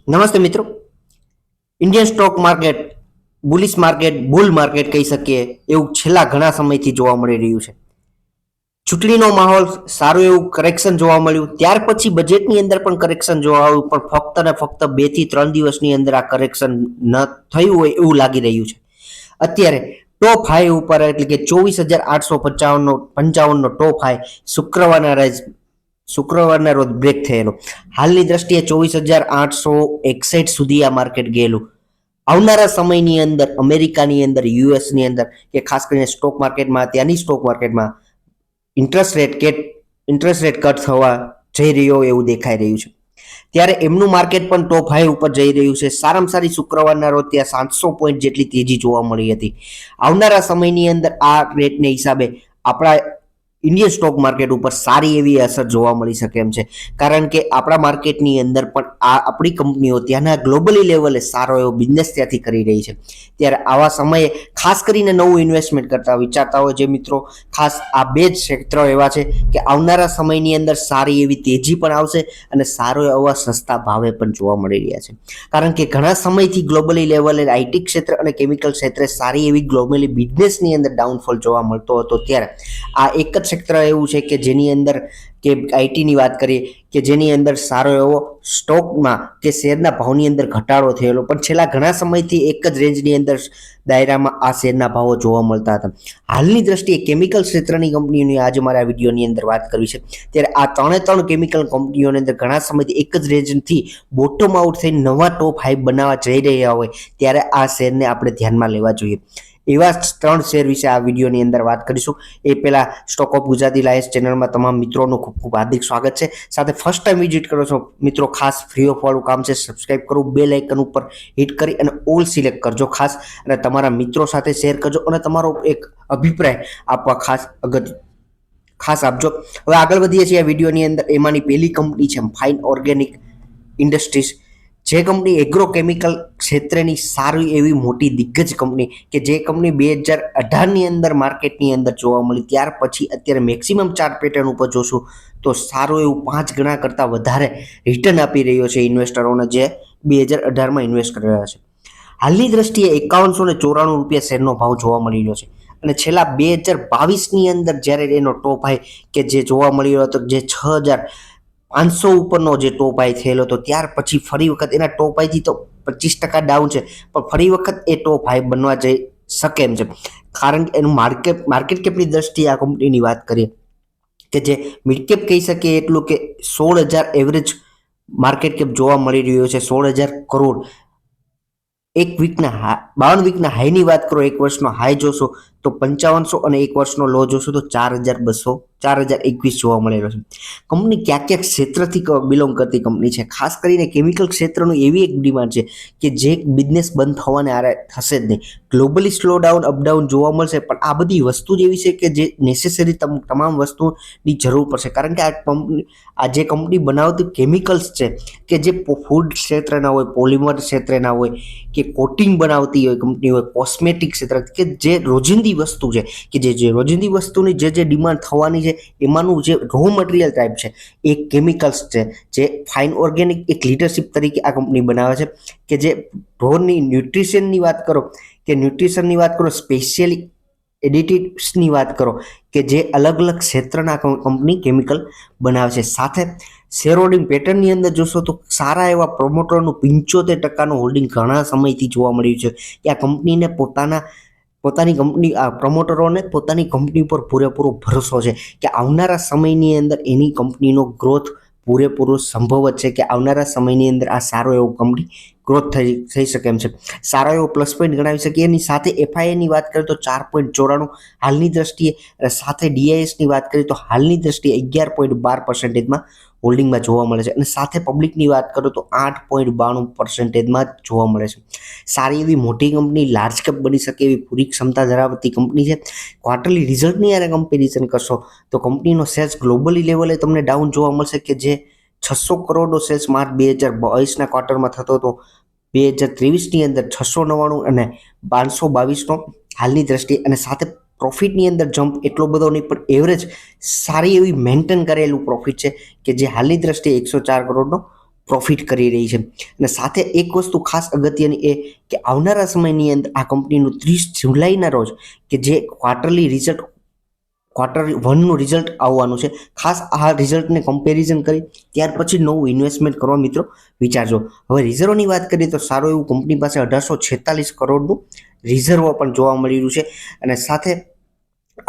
નમસ્તે મિત્રો. Indian stock market bullish market bull market કહી શકીએ એવું છેલ્લા ઘણા સમયથી જોવા મળી રહ્યું છે. ચૂંટણીનો માહોલ, સારું એવું કરેક્શન જોવા મળ્યું, ત્યાર પછી બજેટની અંદર પણ કરેક્શન જોવા આવ્યું, પણ ફક્ત ને ફક્ત 2 થી 3 દિવસની અંદર આ કરેક્શન ન થયું હોય એવું લાગી રહ્યું છે. અત્યારે ટોપ હાઈ ઉપર એટલે કે 24,855 નો ટોપ હાઈ શુક્રવારના રોજ બ્રેક થયેલો. હાલની દ્રષ્ટિએ 24,861 સુધી આ માર્કેટ ગયેલું. આવનારા સમયની અંદર અમેરિકાની અંદર, યુએસની અંદર કે ખાસ કરીને સ્ટોક માર્કેટમાં, ત્યાંની સ્ટોક માર્કેટમાં ઇન્ટરેસ્ટ રેટ કટ થવા જઈ રહ્યો એવું દેખાઈ રહ્યું છે. ત્યારે એમનું માર્કેટ પણ ટોપ હાઈ ઉપર જઈ રહ્યું છે. સારામાં સારી શુક્રવારના રોજ ત્યાં 700 પોઈન્ટ જેટલી તેજી જોવા મળી હતી. આવનારા સમયની અંદર આ રેટને હિસાબે આપણા ઇન્ડિયન સ્ટોક માર્કેટ ઉપર સારી એવી અસર જોવા મળી શકે એમ છે. કારણ કે આપણા માર્કેટની અંદર પણ આપણી કંપનીઓ ત્યાંના ગ્લોબલી લેવલે સારો એવો બિઝનેસ ત્યાંથી કરી રહી છે. ત્યારે આવા સમયે ખાસ કરીને નવું ઇન્વેસ્ટમેન્ટ કરતા વિચારતા હોય જે મિત્રો, ખાસ આ બે જ ક્ષેત્રો એવા છે કે આવનારા સમયની અંદર સારી એવી તેજી પણ આવશે અને સારો એવા સસ્તા ભાવે પણ જોવા મળી રહ્યા છે. કારણ કે ઘણા સમયથી ગ્લોબલી લેવલે આઈટી ક્ષેત્ર અને કેમિકલ ક્ષેત્રે સારી એવી ગ્લોબલી બિઝનેસની અંદર ડાઉનફોલ જોવા મળતો હતો. ત્યારે આ એક જ ક્ષેત્ર એવું છે કે જેની અંદર કે આઈટીની વાત કરીએ કે જેની અંદર સારો એવો સ્ટોકમાં કે શેરના ભાવની અંદર ઘટાડો થયેલો, પણ છેલ્લા ઘણા સમયથી એક જ રેન્જની અંદર દાયરામાં આ શેરના ભાવો જોવા મળતા હતા. હાલની દ્રષ્ટિએ કેમિકલ ક્ષેત્રની કંપનીઓની આજે મારા વિડીયોની અંદર વાત કરવી છે. ત્યારે આ ત્રણ કેમિકલ કંપનીઓની અંદર ઘણા સમયથી એક જ રેન્જથી બોટમ આઉટ થઈ નવા ટોપ હાઈ બનાવવા જઈ રહ્યા હોય ત્યારે આ શેરને આપણે ધ્યાનમાં લેવા જોઈએ. એવા 3 શેર વિશે આ વિડીયોની અંદર વાત કરીશું. એ પહેલા સ્ટોક ઓફ ગુજરાતી લાયન્સ ચેનલમાં તમામ મિત્રોનું ખૂબ ખૂબ હાર્દિક સ્વાગત છે. સાથે ફર્સ્ટ ટાઈમ વિઝિટ કરો છો મિત્રો, ખાસ ફ્રી ઓફ વાળું કામ છે, સબસ્ક્રાઇબ કરો, બેલ આઇકન ઉપર હિટ કરી અને ઓલ સિલેક્ટ કરજો ખાસ, અને તમારા મિત્રો સાથે શેર કરજો અને તમારો એક અભિપ્રાય આપવા ખાસ આપજો. હવે આગળ વધીએ છીએ આ વિડીયોની અંદર. એમાંની પહેલી કંપની છે ફાઇન ઓર્ગેનિક ઇન્ડસ્ટ્રીઝ, જે કંપની એગ્રોકેમિકલ ક્ષેત્રની સારી એવી મોટી દિગ્ગજ કંપની કે જે કંપની 2018ની અંદર માર્કેટની અંદર જોવા મળી, ત્યાર પછી અત્યારે મેક્સિમમ ચાર્ટ પેટર્ન ઉપર જોશું તો સારું એવું 5 ગણા કરતાં વધારે રિટર્ન આપી રહ્યો છે ઇન્વેસ્ટરોને જે 2018માં ઇન્વેસ્ટ કરી રહ્યા છે. હાલની દ્રષ્ટિએ 5194 રૂપિયા શેરનો ભાવ જોવા મળી રહ્યો છે અને છેલ્લા 2022ની અંદર જ્યારે એનો ટોપ હાઈ કે જે જોવા મળી રહ્યો હતો જે 6500 ઉપરનો જે ટોપ હાઈ થયેલો હતો, ત્યાર પછી ફરી વખત એના ટોપ હાઈથી તો 25% ડાઉન છે, પણ ફરી વખત એ ટોપ હાઈ બનવા જઈ શકે એમ છે. કારણ કે એનું માર્કેટ કેપની દ્રષ્ટિએ આ કંપનીની વાત કરીએ કે જે મિડ કેપ કહી શકીએ એટલું કે 16,000 એવરેજ માર્કેટ કેપ જોવા મળી રહ્યો છે. 16,000 કરોડ. 52 વીકના હાઈની વાત કરો, એક વર્ષનો હાઈ જોશો તો 5500 અને એક વર્ષનો લો જોશો તો 4,21 જોવા મળેલો છે. કંપની ક્યાં ક્ષેત્રથી બિલોંગ કરતી કંપની છે? ખાસ કરીને કેમિકલ ક્ષેત્રનું એવી એક ડિમાન્ડ છે કે જે બિઝનેસ બંધ થવાને આરે થશે જ નહીં. ગ્લોબલી સ્લો ડાઉન અપડાઉન જોવા મળશે, પણ આ બધી વસ્તુ જ એવી છે કે જે નેસેસરી તમામ વસ્તુની જરૂર પડશે. કારણ કે આ જે કંપની બનાવતી કેમિકલ્સ છે કે જે ફૂડ ક્ષેત્રના હોય, પોલિમર ક્ષેત્રના હોય કે કોટિંગ બનાવતી હોય કંપની હોય, કોસ્મેટિક ક્ષેત્ર કે જે રોજિંદી વસ્તુ છે કે જે રોજિંદી વસ્તુની જે ડિમાન્ડ થવાની છે એમાંનું જે રો મટીરિયલ ટાઈપ છે એ કેમિકલ્સ છે, જે ફાઇન ઓર્ગેનિક એક લીડરશિપ તરીકે આ કંપની બનાવે છે. કે જે ઢોરની ન્યુટ્રિશનની વાત કરો સ્પેશિયલી એડિટિવ્સની વાત કરો કે જે અલગ અલગ ક્ષેત્રના કંપની કેમિકલ બનાવે છે. સાથે શેર હોલ્ડિંગ પેટર્નની અંદર જોશો તો સારા એવા પ્રોમોટરનું 75% હોલ્ડિંગ ઘણા સમયથી જોવા મળ્યું છે કે આ કંપનીને પોતાની કંપની પ્રમોટરોને પોતાની કંપની પર પૂરેપૂરો ભરોસો છે કે આવનારા સમયની અંદર એની કંપનીનો ગ્રોથ પૂરેપૂરો સંભવ જ છે, કે આવનારા સમયની અંદર આ સારો એવો કંપની ગ્રોથ થઈ શકે એમ છે. સારો એવો પ્લસ પોઈન્ટ ગણાવી શકીએ. એની સાથે એફઆઈઆઈની વાત કરીએ તો 4.94 હાલની દ્રષ્ટિએ, સાથે ડીઆઈએસની વાત કરીએ તો હાલની દ્રષ્ટિએ 11.12%માં હોલ્ડિંગમાં જોવા મળે છે, અને સાથે પબ્લિકની વાત કરો તો 8.92%માં જોવા મળે છે. સારી એવી મોટી કંપની, લાર્જ કેપ બની શકે એવી પૂરી ક્ષમતા ધરાવતી કંપની છે. ક્વાર્ટરલી રિઝલ્ટની યારે કમ્પેરિઝન કરશો તો કંપનીનો સેલ્સ ગ્લોબલી લેવલે તમને ડાઉન જોવા મળશે કે જે 600 કરોડનો સેલ્સ માર્ચ 2022ના ક્વાર્ટરમાં થતો હતો, 2023ની અંદર 699 અને 522નો હાલની દ્રષ્ટિએ, અને સાથે પ્રોફિટની અંદર જમ્પ એટલો બધો નહીં પણ એવરેજ સારી એવી મેન્ટેન કરેલું પ્રોફિટ છે કે જે હાલની દ્રષ્ટિએ 104 કરોડનો પ્રોફિટ કરી રહી છે. અને સાથે એક વસ્તુ ખાસ અગત્યની એ કે આવનારા સમયની અંદર આ કંપનીનું 30 જુલાઈના રોજ કે જે ક્વાર્ટર 1નું રિઝલ્ટ આવવાનું છે, ખાસ આ રિઝલ્ટને કમ્પેરિઝન કરી ત્યાર પછી નવું ઇન્વેસ્ટમેન્ટ કરવા મિત્રો વિચારજો. હવે રિઝર્વની વાત કરીએ તો સારું એવું કંપની પાસે 1846 કરોડનું રિઝર્વ પણ જોવા મળી રહ્યું છે. અને સાથે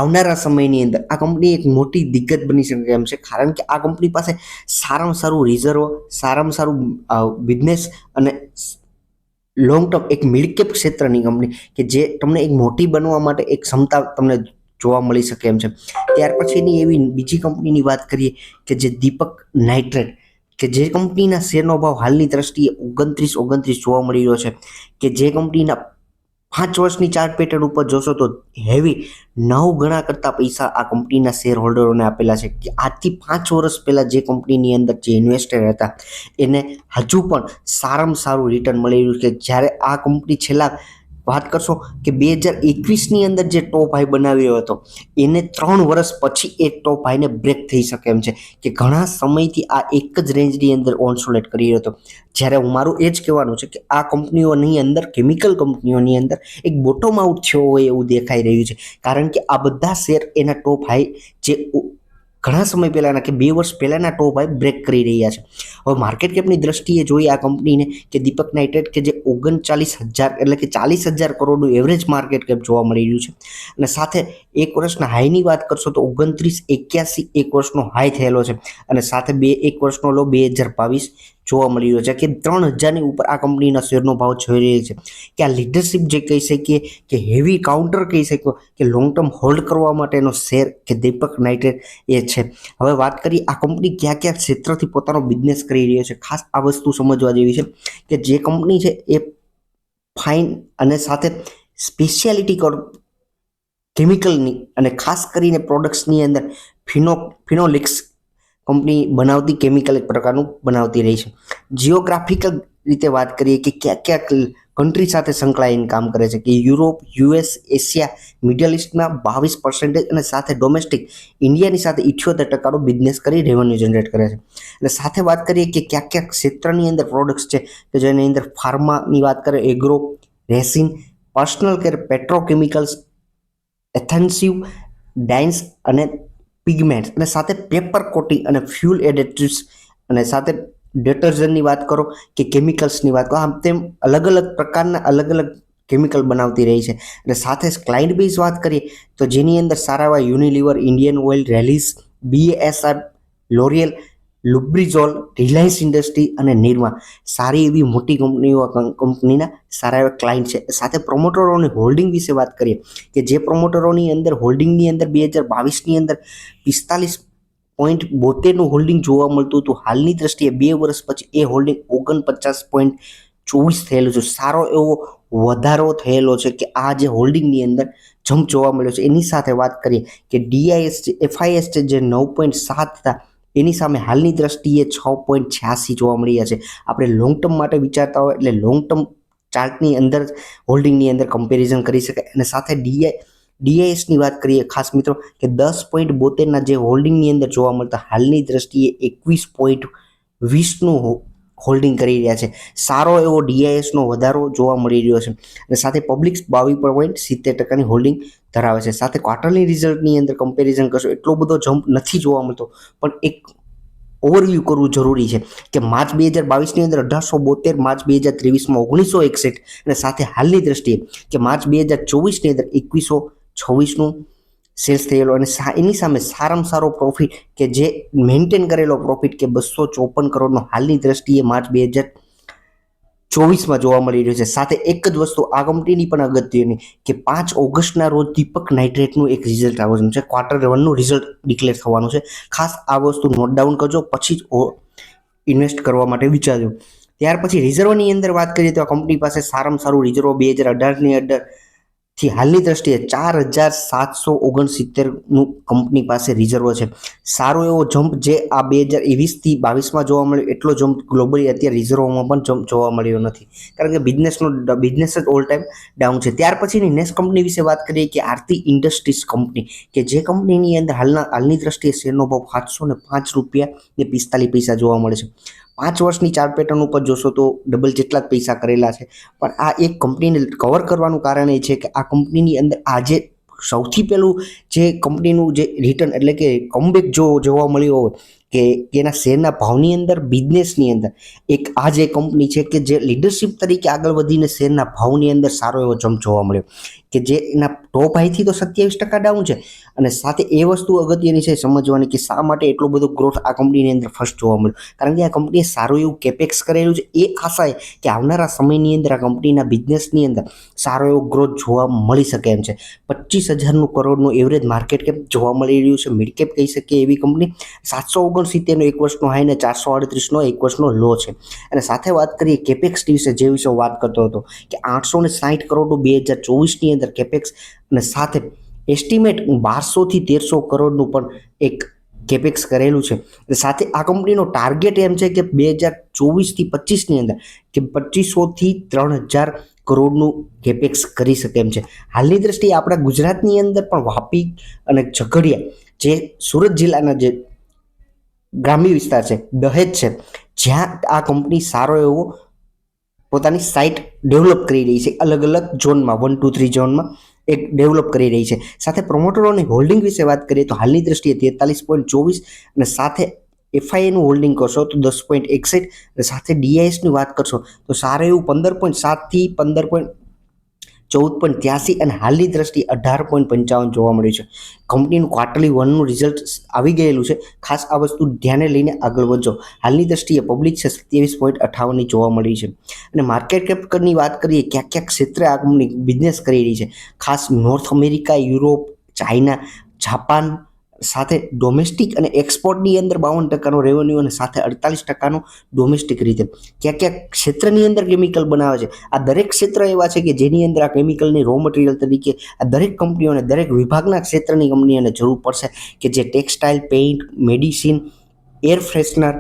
આવનારા સમયની અંદર આ કંપની એક મોટી દિગ્ગજ બની શકે એમ છે, કારણ કે આ કંપની પાસે સારામાં સારું રિઝર્વ, સારામાં સારું બિઝનેસ અને લોંગ ટર્મ એક મિડ કેપ ક્ષેત્રની કંપની કે જે તમને એક મોટી બનવા માટે એક ક્ષમતા તમને જોવા મળી શકે એમ છે. ત્યાર પછીની એવી બીજી કંપનીની વાત કરીએ કે જે દીપક નાઇટ્રેટ કે જે કંપનીના શેરનો ભાવ હાલની દ્રષ્ટિએ 29 જોવા મળી રહ્યો છે, કે જે કંપનીના 5 વર્ષની ચાર્ટ પેટર્ન ઉપર જોશો તો હેવી 9 ગણા કરતા પૈસા આ કંપનીના શેર હોલ્ડરોને આપેલા છે. કે આજથી 5 વર્ષ પહેલા જે કંપનીની અંદર જે ઇન્વેસ્ટર હતા એને હજુ પણ સારામાં સારું રિટર્ન મળી રહ્યું છે. જ્યારે આ કંપની છેલ્લા વાત કરશો કે 2021ની અંદર જે ટોપ હાઈ બનાવ્યો હતો એને 3 વર્ષ પછી એ ટોપ હાઈને બ્રેક થઈ શકે એમ છે, કે ઘણા સમયથી આ એક જ રેન્જની અંદર ઓન્સોલેટ કરી રહ્યો હતો. જ્યારે મારું એ જ કહેવાનું છે કે આ કંપનીઓની અંદર કેમિકલ કંપનીઓની અંદર એક બોટમ આઉટ થયો હોય એવું દેખાઈ રહ્યું છે, કારણ કે આ બધા શેર એના ટોપ હાઈ જે ઘણા સમય પહેલાના કે 2 વર્ષ પહેલાના ટોપ હાઈ બ્રેક કરી રહ્યા છે. હવે માર્કેટ કેપની દ્રષ્ટિએ જોઈએ આ કંપનીને કે દીપક નાઇટ્રેટ કે જે 39,000 એટલે કે 40,000 કરોડનું એવરેજ માર્કેટ કેપ જોવા મળી રહ્યું છે. અને સાથે એક વર્ષના હાઈની વાત કરશો તો 2981 એક વર્ષનો હાઈ થયેલો છે, અને સાથે એક વર્ષનો લો 2022 જોવા મળી રહ્યો છે, કે 3,000ની ઉપર આ કંપનીના શેરનો ભાવ જોઈ રહ્યો છે. કે આ લીડરશિપ જે કહી શકીએ કે હેવી કાઉન્ટર કહી શકીએ કે લોંગ ટર્મ હોલ્ડ કરવા માટેનો શેર કે દીપક નાઇટ્રેટ એ છે. હવે વાત કરીએ આ કંપની કયા કયા ક્ષેત્રથી પોતાનો બિઝનેસ કરી રહ્યો છે, ખાસ આ વસ્તુ સમજવા જેવી છે કે જે કંપની છે એ ફાઇન અને સાથે સ્પેશિયાલિટી કેમિકલની અને ખાસ કરીને પ્રોડક્ટ્સની અંદર ફિનોલિક્સ કંપની બનાવતી કેમિકલ એક પ્રકારનું બનાવતી રહી છે. જિયોગ્રાફિકલ રીતે વાત કરીએ કે ક્યાં ક્યાં કન્ટ્રી સાથે સંકળાઈને કામ કરે છે, કે યુરોપ, US, એશિયા, મિડલ ઇસ્ટમાં 22% અને સાથે ડોમેસ્ટિક ઇન્ડિયાની સાથે 78% બિઝનેસ કરી રેવન્યુ જનરેટ કરે છે. અને સાથે વાત કરીએ કે ક્યાં ક્યાં ક્ષેત્રની અંદર પ્રોડક્ટ્સ છે, કે જેની અંદર ફાર્માની વાત કરીએ, agro, raisin, personal care, petrochemicals, એથેન્સિવ, ડાઇન્સ અને પિગમેન્ટ્સ, અને સાથે પેપર કોટિંગ અને ફ્યુલ એડિટિવ્સ, અને સાથે ડિટર્જન્ટની વાત કરો કે કેમિકલ્સની વાત કરો, આમ તેમ અલગ અલગ પ્રકારના અલગ અલગ કેમિકલ બનાવતી રહી છે. અને સાથે ક્લાયન્ટ બેઝ વાત કરીએ તો જેની અંદર સારા એવા Unilever, Indian Oil, Rallis, BASF, L'Oreal, Lubrizol, Reliance industry અને નિરમા સારી એવી મોટી કંપનીના સારા એવા ક્લાયન્ટ છે. સાથે પ્રોમોટરોની હોલ્ડિંગ વિશે વાત કરીએ કે જે પ્રોમોટરોની અંદર હોલ્ડિંગની અંદર 2022ની અંદર 45.72નું હોલ્ડિંગ જોવા મળતું હતું, હાલની દ્રષ્ટિએ 2 વર્ષ પછી એ હોલ્ડિંગ 49.24 થયેલું છે. સારો એવો વધારો થયેલો છે કે આ જે હોલ્ડિંગની અંદર જમ્પ જોવા મળ્યો છે. એની સાથે વાત કરીએ કે FIS જે 9.7 હતા એની સામે હાલની દ્રષ્ટિએ 6.86 જોવા મળી રહ્યા છે. આપણે લોંગ ટર્મ માટે વિચારતા હોય એટલે લોંગ ટર્મ ચાર્ટની અંદર હોલ્ડિંગની અંદર કમ્પેરિઝન કરી શકાય. અને સાથે DISની વાત કરીએ ખાસ મિત્રો કે 10.72ના જે હોલ્ડિંગની અંદર જોવા મળતા હાલની દ્રષ્ટિએ 21.20નું હોલ્ડિંગ કરી રહ્યા છે. સારો એવો DISનો વધારો જોવા મળી રહ્યો છે. અને સાથે પબ્લિક 22.70%ની હોલ્ડિંગ ધરાવે છે. સાથે ક્વાર્ટરલી રિઝલ્ટની અંદર કમ્પેરિઝન કરશો એટલો બધો જમ્પ નથી જોવા મળતો, પણ એક ઓવરવ્યૂ કરવું જરૂરી છે કે માર્ચ 2022ની અંદર 1872, માર્ચ 2023માં 1961, અને સાથે હાલની દ્રષ્ટિએ કે માર્ચ 2024ની અંદર 2126નું સેલ્સ થયેલો, અને એની સામે સારામાં સારો પ્રોફિટ કે જે મેન્ટેન કરેલો પ્રોફિટ કે 254 કરોડનો હાલની દ્રષ્ટિએ માર્ચ 2024માં જોવા મળી રહ્યો છે. સાથે એક જ વસ્તુ આ કંપનીની પણ અગત્યની કે 5 ઓગસ્ટના રોજ દીપક નાઇટ્રેટનું એક રિઝલ્ટ આવવાનું છે, Q1નું રિઝલ્ટ ડિક્લેર થવાનું છે. ખાસ આ વસ્તુ નોટ ડાઉન કરજો, પછી જ ઇન્વેસ્ટ કરવા માટે વિચારજો. ત્યાર પછી રિઝર્વની અંદર વાત કરીએ તો આ કંપની પાસે સારામાં સારું રિઝર્વ 2018ની અંદરથી હાલની દ્રષ્ટિએ 4,769નું કંપની પાસે રિઝર્વ છે. સારો એવો જમ્પ જે આ 2020થી 22માં જોવા મળ્યો એટલો જમ્પ ગ્લોબલી અત્યારે રિઝર્વમાં પણ જમ્પ જોવા મળ્યો નથી, કારણ કે બિઝનેસ જ ઓલ ટાઈમ ડાઉન છે. ત્યાર પછીની નેક્સ્ટ કંપની વિશે વાત કરીએ કે આરતી ઇન્ડસ્ટ્રીઝ કંપની, કે જે કંપનીની અંદર હાલની દ્રષ્ટિએ શેરનો ભાવ 705.45 રૂપિયા જોવા મળે છે. 5 વર્ષની ચાર્ટ પેટર્ન ઉપર જોશો તો ડબલ જેટલા જ પૈસા કરેલા છે. પણ આ એક કંપનીને કવર કરવાનું કારણ એ છે કે આ કંપનીની અંદર આજે સૌથી પહેલું જે કંપનીનું જે રિટર્ન એટલે કે કમબેક જો જોવા મળ્યો હોય કે એના શેરના ભાવની અંદર બિઝનેસની અંદર એક આ જે કંપની છે કે જે લીડરશિપ તરીકે આગળ વધીને શેરના ભાવની અંદર સારો એવો જમ્પ જોવા મળ્યો કે જે એના ટોપ હાઈથી તો 27% ડાઉન છે અને સાથે એ વસ્તુ અગત્યની છે સમજવાની કે શા માટે એટલો બધો ગ્રોથ આ કંપનીની અંદર ફર્સ્ટ જોવા મળ્યો. કારણ કે આ કંપનીએ સારું એવું કેપેક્સ કરેલું છે. એ આશા કે આવનારા સમયની અંદર આ કંપનીના બિઝનેસની અંદર સારો એવો ગ્રોથ જોવા મળી શકે એમ છે. 25,000 કરોડનું એવરેજ માર્કેટ કેપ જોવા મળી રહ્યું છે. મિડ કેપ કહી શકીએ એવી કંપની. 769નો એક વર્ષનો હાઈ ને 438નો એક વર્ષનો લો છે. અને સાથે વાત કરીએ કેપેક્સ વિશે, જે વિશે વાત કરતો હતો કે 860 કરોડનું 2024ની અંદર કેપેક્સ અને સાથે એસ્ટિમેટ 1200 થી 1300 કરોડનું પણ એક કેપેક્સ કરેલું છે. સાથે આ કંપનીનો ટાર્ગેટ એમ છે કે 2024થી 25ની અંદર કે 2500 થી 3000 કરોડનું કેપેક્સ કરી શકે એમ છે. હાલની દ્રષ્ટિએ આપણા ગુજરાતની અંદર પણ વાપી અને ઝઘડિયા જે સુરત જિલ્લાના જે ગ્રામ્ય વિસ્તાર છે, દહેજ છે, જ્યાં આ કંપની સારો એવો પોતાની સાઇટ ડેવલપ કરી રહી છે. અલગ અલગ ઝોનમાં 1, 2, 3 ઝોનમાં એક ડેવલપ કરી રહી છે. સાથે પ્રમોટરોની હોલ્ડિંગ વિશે વાત કરીએ તો હાલની દ્રષ્ટિએ 43.24 અને સાથે એફઆઈએનું હોલ્ડિંગ કરશો તો 10.61 અને સાથે ડીઆઈએસની વાત કરશો તો સારું એવું 15.7 થી 14.83 અને હાલની દ્રષ્ટિએ 18.55 જોવા મળ્યું છે. કંપનીનું ક્વાર્ટરલી 1નું રિઝલ્ટ આવી ગયેલું છે. ખાસ આ વસ્તુ ધ્યાને લઈને આગળ વધજો. હાલની દ્રષ્ટિએ પબ્લિક છે 27.58ની જોવા મળી છે. અને માર્કેટ કેપની વાત કરીએ ક્યાંક ક્યાંક ક્ષેત્રે આ કંપની બિઝનેસ કરી રહી છે. ખાસ north America, Europe, China, Japan સાથે ડોમેસ્ટિક અને એક્સપોર્ટની અંદર 52%નો રેવન્યુ અને સાથે 48%નો ડોમેસ્ટિક રીતે ક્યાંક ક્યાંક ક્ષેત્રની અંદર કેમિકલ બનાવે છે. આ દરેક ક્ષેત્ર એવા છે કે જેની અંદર આ કેમિકલની રો મટીરિયલ તરીકે આ દરેક કંપનીઓને દરેક વિભાગના ક્ષેત્રની કંપનીઓને જરૂર પડશે કે જે textile, paint, medicine, air freshener,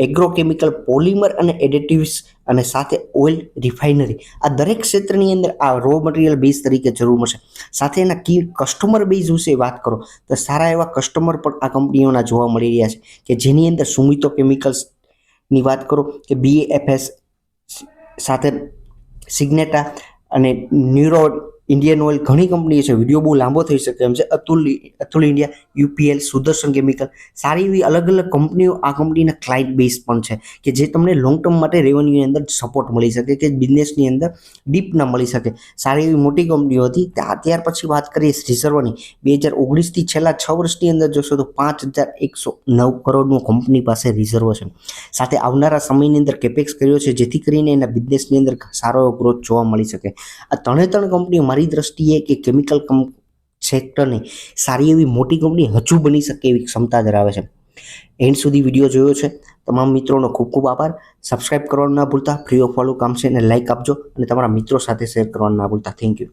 agrochemical, polymer અને એડિટિવ્સ અને સાથે ઓઇલ રિફાઇનરી આ દરેક ક્ષેત્રની અંદર આ રો મટીરિયલ બેઝ તરીકે જરૂર મળશે. સાથે એના કી કસ્ટમર બેઝ વિશે વાત કરો તો સારા એવા કસ્ટમર પણ આ કંપનીઓના જોવા મળી રહ્યા છે કે જેની અંદર સુમિતો કેમિકલ્સની વાત કરો કે BASF સાથે સિગ્નેટા અને ન્યુરો ઇન્ડિયન ઓઇલ ઘણી કંપની છે. વિડીયો બહુ લાંબો થઈ શકે એમ છે. Atul India, UPL, Sudarshan chemical સારી એવી અલગ અલગ કંપનીઓ આ કંપનીના ક્લાયન્ટ બેઝ પણ છે કે જે તમને લોંગ ટર્મ માટે રેવન્યુની અંદર સપોર્ટ મળી શકે કે બિઝનેસની અંદર ડીપ ન મળી શકે. સારી એવી મોટી કંપનીઓ હતી. ત્યાર પછી વાત કરીએ રિઝર્વની 2019થી છેલ્લા 6 વર્ષની અંદર જોશો તો 5,109 કરોડનું કંપની પાસે રિઝર્વ છે. સાથે આવનારા સમયની અંદર કેપેક્સ કર્યો છે જેથી કરીને એના બિઝનેસની અંદર સારો એવો ગ્રોથ જોવા મળી શકે. આ ત્રણે કંપનીઓ મારી દ્રષ્ટિએ કે કેમિકલ સેક્ટરની સારી એવી મોટી કંપની હજુ બની શકે એવી ક્ષમતા ધરાવે છે. એન્ડ સુધી વિડીયો જોયો છે તમામ મિત્રોનો ખૂબ ખૂબ આભાર. સબસ્ક્રાઇબ કરવાનું ના ભૂલતા. ફ્રી ઓફ વાળું કામ છે અને લાઇક આપજો અને તમારા મિત્રો સાથે શેર કરવાનું ના ભૂલતા. Thank you.